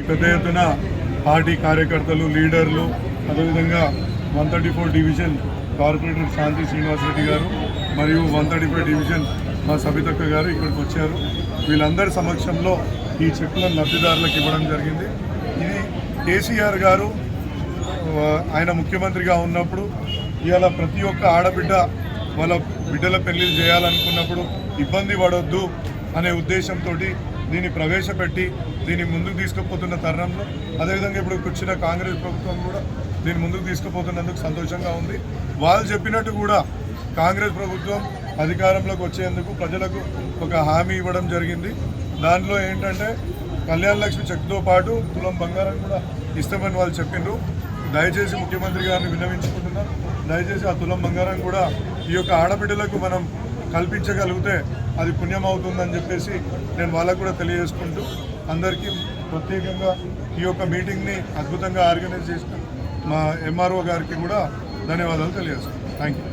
పెద్ద ఎత్తున పార్టీ కార్యకర్తలు, లీడర్లు, అదేవిధంగా 134 డివిజన్ కార్పొరేటర్ శాంతి శ్రీనివాసరెడ్డి గారు మరియు 135 డివిజన్ మా సబితక్క గారు ఇక్కడికి వచ్చారు. వీళ్ళందరి సమక్షంలో ఈ చెక్కులను లబ్ధిదారులకు ఇవ్వడం జరిగింది. ఇది కేసీఆర్ గారు ఆయన ముఖ్యమంత్రిగా ఉన్నప్పుడు ఇవాళ ప్రతి ఒక్క ఆడబిడ్డ వాళ్ళ బిడ్డల పెళ్లిళ్ళు చేయాలనుకున్నప్పుడు ఇబ్బంది పడొద్దు అనే ఉద్దేశంతో దీన్ని ప్రవేశపెట్టి దీన్ని ముందుకు తీసుకుపోతున్న తరుణంలో, అదేవిధంగా ఇప్పుడు వచ్చిన కాంగ్రెస్ ప్రభుత్వం కూడా దీన్ని ముందుకు తీసుకుపోతున్నందుకు సంతోషంగా ఉంది. వాళ్ళు చెప్పినట్టు కూడా కాంగ్రెస్ ప్రభుత్వం అధికారంలోకి వచ్చేందుకు ప్రజలకు ఒక హామీ ఇవ్వడం జరిగింది. దాంట్లో ఏంటంటే కళ్యాణ లక్ష్మి చెక్తో పాటు తులం బంగారం కూడా ఇస్తామని వాళ్ళు చెప్పిండ్రు. దయచేసి ముఖ్యమంత్రి గారిని విన్నవించుకుంటున్నాం, దయచేసి ఆ తులం బంగారం కూడా ఈ యొక్క ఆడబిడ్డలకు మనం కల్పించగలిగితే అది పుణ్యం అవుతుందని చెప్పేసి నేను వాళ్ళకు కూడా తెలియజేసుకుంటూ అందరికీ ప్రత్యేకంగా ఈ యొక్క మీటింగ్ని అద్భుతంగా ఆర్గనైజ్ చేసిన మా ఎంఆర్ఓ గారికి కూడా ధన్యవాదాలు తెలియజేస్తున్నాను. Thank you.